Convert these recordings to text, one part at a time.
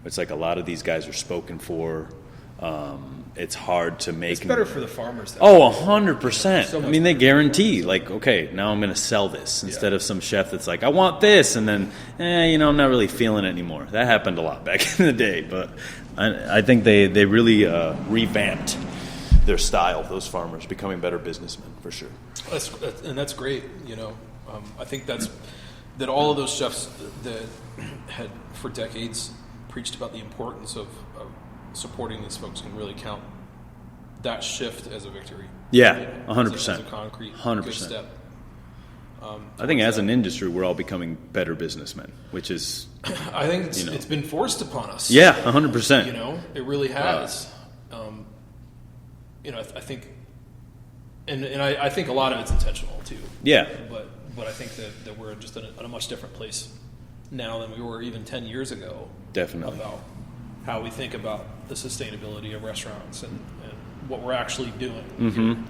It's like a lot of these guys are spoken for. It's hard to make. It's better for the farmers, though. Oh, 100%. So I mean, they guarantee, like, okay, now I'm going to sell this instead of some chef that's like, I want this, and then, I'm not really feeling it anymore. That happened a lot back in the day, but I think they really revamped their style, those farmers, becoming better businessmen, for sure. That's great, I think that all of those chefs that had, for decades, preached about the importance of supporting these folks can really count that shift as a victory. Yeah, 100%. As a concrete 100%. good step. I think as an industry, we're all becoming better businessmen, which is... I think it's been forced upon us. Yeah, 100%. It really has. I think... And I think a lot of it's intentional, too. Yeah. But I think that we're just in a much different place now than we were even 10 years ago. Definitely. About how we think about the sustainability of restaurants and what we're actually doing. Mm-hmm.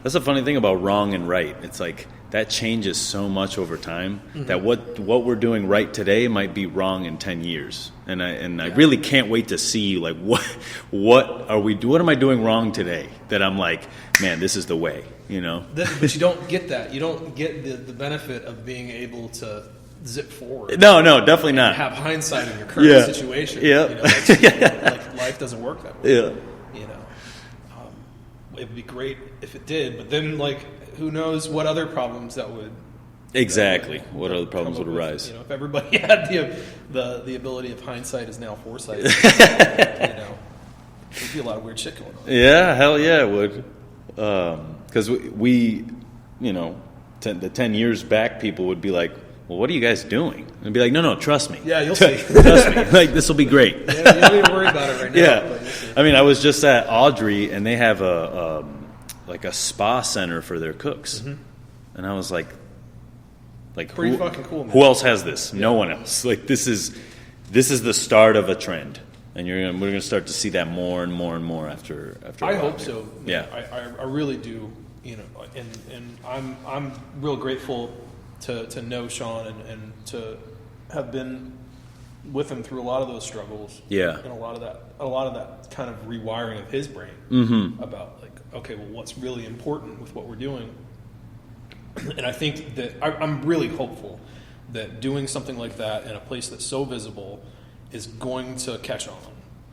That's the funny thing about wrong and right. It's like that changes so much over time that what we're doing right today might be wrong in 10 years. And I really can't wait to see like what am I doing wrong today that I'm like, man, this is the way, But you don't get that. You don't get the benefit of being able to zip forward. No, definitely not. Have hindsight in your current situation. Yeah. Like life doesn't work that way. Yeah. It would be great if it did, but then who knows what other problems that would what other problems would arise? If everybody had the ability of hindsight is now foresight, there'd be a lot of weird shit going on. Yeah, hell yeah, it would. Because we 10 years back, people would be like, well, what are you guys doing? And be like, no, trust me. Yeah, you'll see. Trust me. Like, this will be great. Yeah, you don't even worry about it right now. Yeah. I mean, I was just at Audrey, and they have a spa center for their cooks. Mm-hmm. And I was like pretty fucking cool, man. Who else has this? Yeah. No one else. Like, this is the start of a trend. And we're gonna start to see that more and more and more after I hope so. Yeah. I really do, and I'm real grateful to know Sean and to have been with him through a lot of those struggles. Yeah. And a lot of that kind of rewiring of his brain about okay, well, what's really important with what we're doing. And I think that I'm really hopeful that doing something like that in a place that's so visible is going to catch on.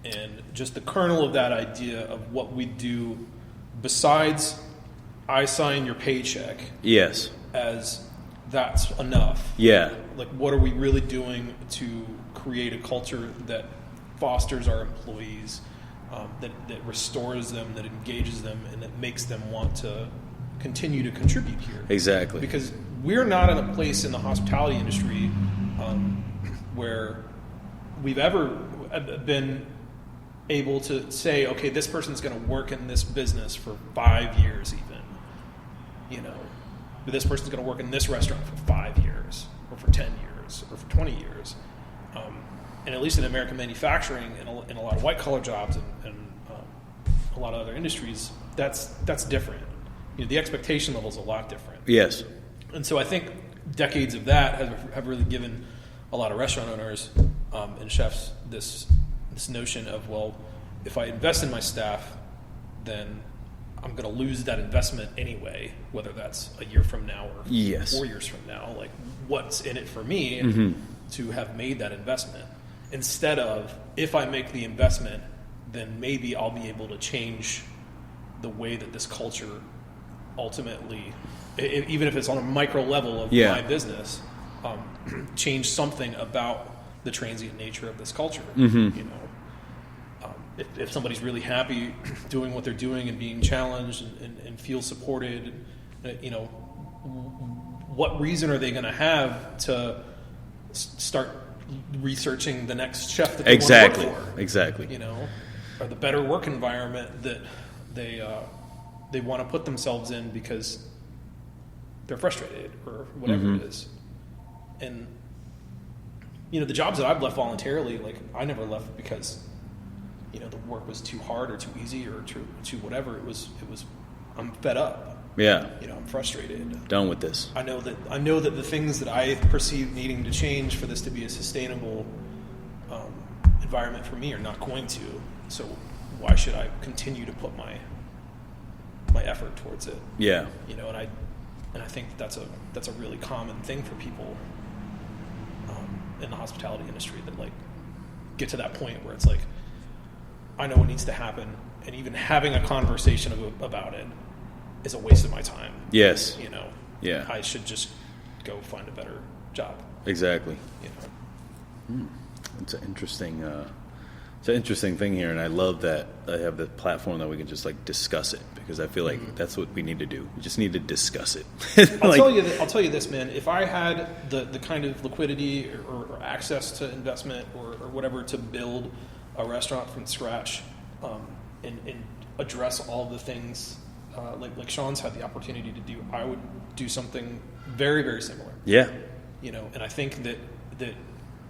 And just the kernel of that idea of what we do besides I sign your paycheck. Yes. As that's enough. Yeah. Like, what are we really doing to create a culture that fosters our employees, that restores them, that engages them, and that makes them want to continue to contribute here? Exactly. Because we're not in a place in the hospitality industry where we've ever been able to say, okay, this person's going to work in this business for 5 years even. But this person's going to work in this restaurant for 5 years, or for 10 years, or for 20 years. And at least in American manufacturing and a lot of white-collar jobs and a lot of other industries, that's different. The expectation level is a lot different. Yes. And so I think decades of that have really given a lot of restaurant owners and chefs this notion of, well, if I invest in my staff, then I'm going to lose that investment anyway, whether that's a year from now or 4 years from now. Like, what's in it for me to have made that investment? Instead of, if I make the investment, then maybe I'll be able to change the way that this culture ultimately, even if it's on a micro level of my business, change something about the transient nature of this culture. If somebody's really happy doing what they're doing and being challenged and feel supported, what reason are they going to have to start researching the next chef that they want to work for? Exactly. Or the better work environment that they want to put themselves in because they're frustrated or whatever it is. And the jobs that I've left voluntarily, like, I never left because the work was too hard or too easy or too whatever. It was I'm fed up. Yeah. I'm frustrated. Done with this. I know that the things that I perceive needing to change for this to be a sustainable environment for me or not going to. So why should I continue to put my effort towards it? Yeah. And I think that's a really common thing for people in the hospitality industry that like get to that point where it's like, I know what needs to happen, and even having a conversation about it is a waste of my time. Yes. Yeah. I should just go find a better job. Exactly. It's an interesting. It's an interesting thing here, and I love that I have the platform that we can just like discuss it, because I feel like that's what we need to do. We just need to discuss it. I'll tell you this, man. If I had the kind of liquidity or access to investment or whatever to build a restaurant from scratch, and address all the things like Sean's had the opportunity to do, I would do something very, very similar. Yeah. And I think that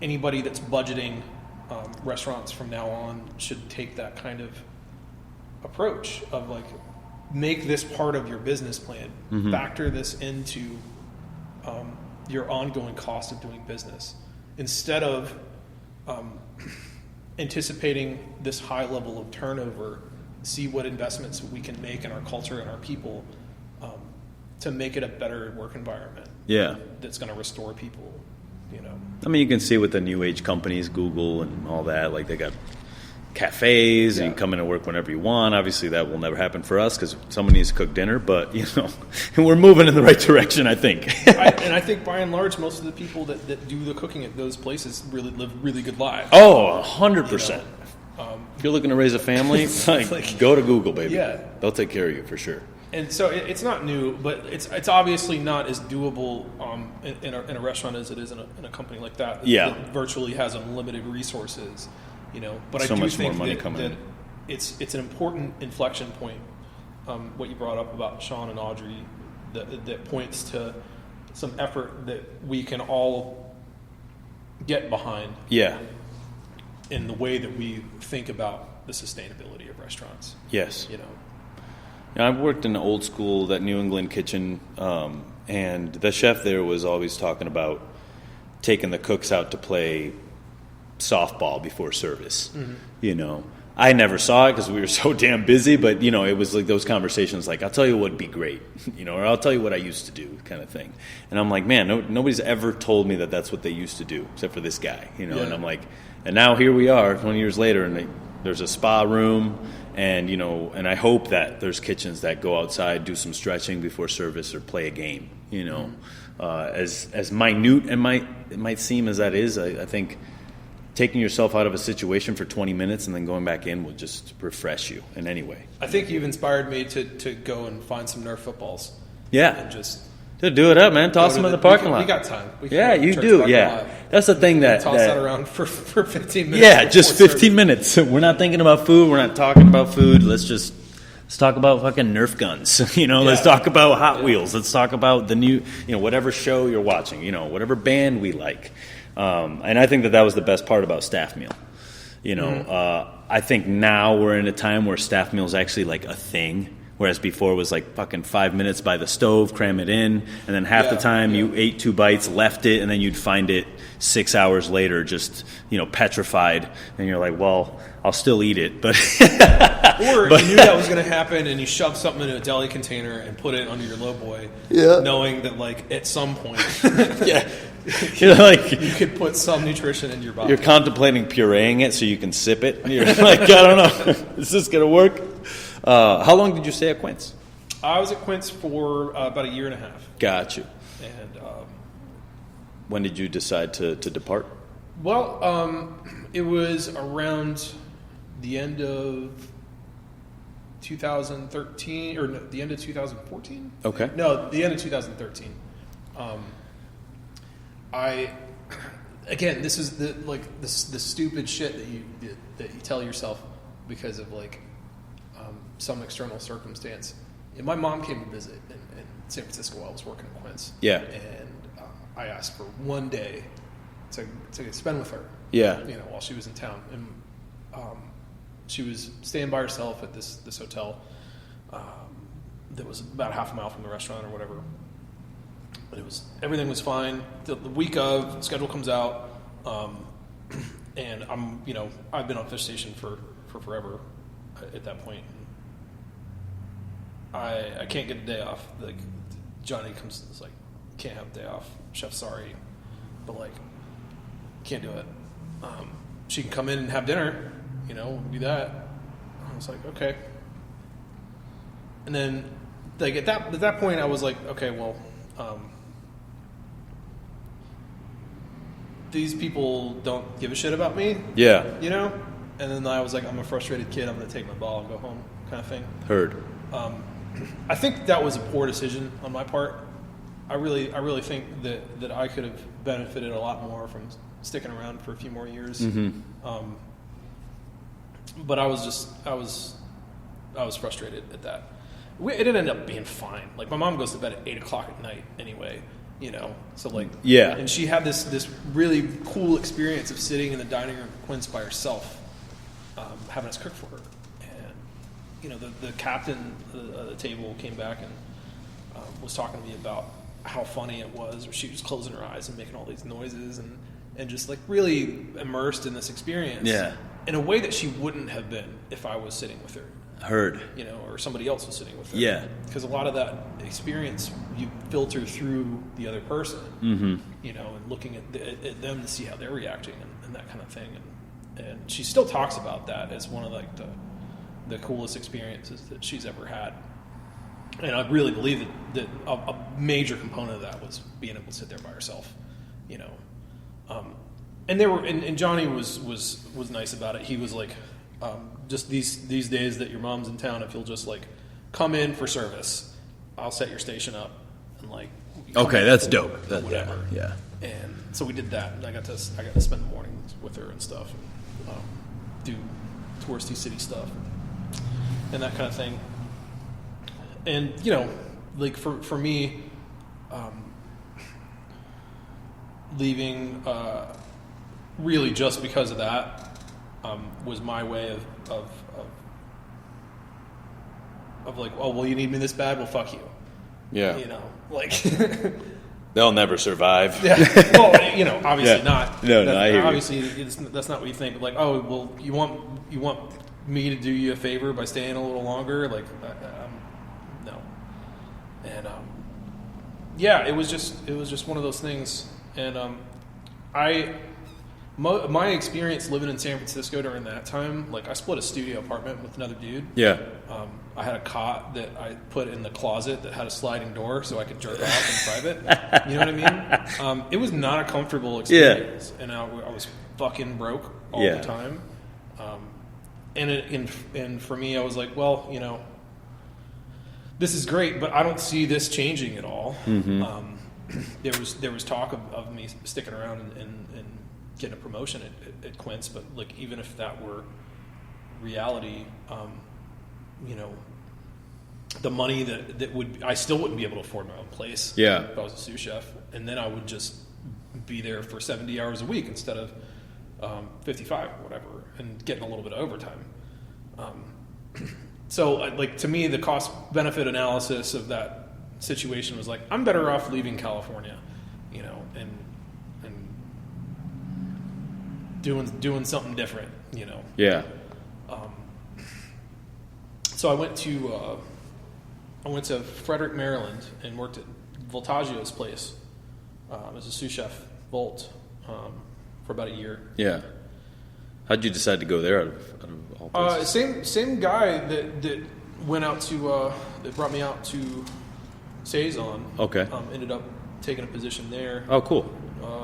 anybody that's budgeting restaurants from now on should take that kind of approach of like, make this part of your business plan, factor this into your ongoing cost of doing business, instead of anticipating this high level of turnover. See what investments we can make in our culture and our people to make it a better work environment. Yeah, that's going to restore people. I mean, you can see with the new age companies, Google and all that, like they got cafes, and you can come in and work whenever you want. Obviously, that will never happen for us because someone needs to cook dinner. But we're moving in the right direction, I think. I think by and large, most of the people that do the cooking at those places really live really good lives. Oh, 100%. If you're looking to raise a family, go to Google, baby. Yeah, they'll take care of you for sure. And so it's not new, but it's obviously not as doable in a restaurant as it is in a company like that. That virtually has unlimited resources. But so I do much think more money that coming in. It's an important inflection point. What you brought up about Sean and Audrey, that points to some effort that we can all get behind. Yeah. In the way that we think about the sustainability of restaurants. Yes. I've worked in the old school, that New England kitchen, and the chef there was always talking about taking the cooks out to play softball before service. I never saw it because we were so damn busy, but it was like those conversations like, I'll tell you what'd be great, or I'll tell you what I used to do, kind of thing. And I'm like, man, nobody's ever told me that that's what they used to do except for this guy, and I'm like, and now here we are 20 years later, and there's a spa room, and and I hope that there's kitchens that go outside, do some stretching before service, or play a game. As minute it might seem as that is, I think taking yourself out of a situation for 20 minutes and then going back in will just refresh you in any way. I think you've inspired me to go and find some Nerf footballs. Yeah. And just do it up, man. Toss them in the parking lot. We got time. You do. Yeah. That's the thing that... Toss that around for 15 minutes. Yeah, just 15 minutes. We're not thinking about food. We're not talking about food. Let's talk about fucking Nerf guns. Let's talk about Hot Wheels. Let's talk about the new, whatever show you're watching, whatever band we like. And I think that was the best part about staff meal. I think now we're in a time where staff meal is actually like a thing. Whereas before it was like fucking 5 minutes by the stove, cram it in, and then half the time you ate 2 bites, left it, and then you'd find it 6 hours later just, petrified. And you're like, well, I'll still eat it. But you knew that was going to happen, and you shoved something in a deli container and put it under your low boy, knowing that like at some point you could put some nutrition in your body. You're contemplating pureeing it so you can sip it. And you're like, I don't know, is this going to work? How long did you stay at Quince? I was at Quince for about a year and a half. Got you. And when did you decide to depart? Well, it was around the end of 2013, or the end of 2014. Okay. No, the end of 2013. This is the stupid shit that you tell yourself because of some external circumstance. My mom came to visit in San Francisco while I was working at Quince. Yeah. And I asked for one day to spend with her. Yeah. While she was in town, and she was staying by herself at this hotel that was about half a mile from the restaurant or whatever. But everything was fine. The week of, the schedule comes out, and I've been on fish station for forever at that point. I can't get a day off. Like Johnny comes, it's like, can't have a day off. Chef, sorry, but like, can't do it. She can come in and have dinner, do that. I was like, okay. And then, like at that point, I was like, okay, well, these people don't give a shit about me. Yeah. And then I was like, I'm a frustrated kid. I'm going to take my ball and go home, kind of thing. Heard. I think that was a poor decision on my part. I really think that I could have benefited a lot more from sticking around for a few more years. Mm-hmm. But I was frustrated at that. It ended up being fine. Like my mom goes to bed at 8:00 at night anyway, So like, yeah. And she had this really cool experience of sitting in the dining room at Quince by herself, having us cook for her. And the captain of the table came back and was talking to me about how funny it was, or she was closing her eyes and making all these noises and just like really immersed in this experience. Yeah. In a way that she wouldn't have been if I was sitting with her. Heard. Or somebody else was sitting with her. Yeah. Because a lot of that experience you filter through the other person, mm-hmm. And looking at them to see how they're reacting and that kind of thing. And she still talks about that as one of like the coolest experiences that she's ever had. And I really believe that a major component of that was being able to sit there by herself, And there were, and Johnny was nice about it. He was like, just these days that your mom's in town, if you'll just like come in for service, I'll set your station up and like. Okay, that's dope. Whatever. Yeah. And so we did that. And I got to spend the mornings with her and stuff, and do touristy city stuff and that kind of thing. And like for me, leaving really just because of that was my way of like, oh well, you need me this bad, well fuck you. Yeah. Like they'll never survive. Yeah. Well, obviously not. No, I hear obviously that's not what you think. Like, oh well, you want me to do you a favor by staying a little longer? Like, no. And yeah, it was just one of those things. And my experience living in San Francisco during that time, like I split a studio apartment with another dude. Yeah. I had a cot that I put in the closet that had a sliding door so I could jerk off in private. You know what I mean? It was not a comfortable experience. Yeah. And I was fucking broke all the time. And for me, I was like, well, this is great, but I don't see this changing at all. Mm-hmm. There was talk of me sticking around and getting a promotion at Quince, but like even if that were reality, the money that I still wouldn't be able to afford my own place. Yeah. If I was a sous chef, and then I would just be there for 70 hours a week instead of 55 or whatever, and getting a little bit of overtime. So like to me, the cost benefit analysis of that situation was like, I'm better off leaving California, and doing something different, Yeah. So I went to Frederick, Maryland, and worked at Voltaggio's place as a sous chef, Volt, for about a year. Yeah. How'd you decide to go there out of all places? Same guy that went out to that brought me out to Saison. Okay. Ended up taking a position there. Oh, cool.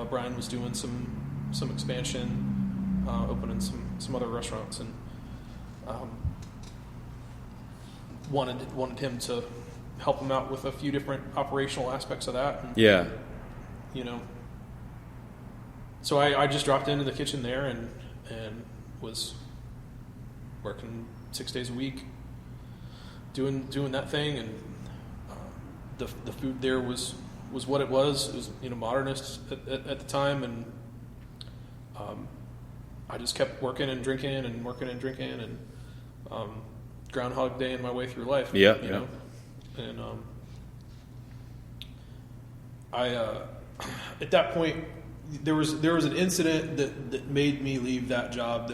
Brian was doing some expansion, opening some other restaurants, and wanted him to help him out with a few different operational aspects of that. And, yeah. So I just dropped into the kitchen there and was working 6 days a week, doing that thing, and the food there was what it was. It was modernist at the time, and I just kept working and drinking and working and drinking and Groundhog Day in my way through life. Yeah, you know? And I at that point there was an incident that made me leave that job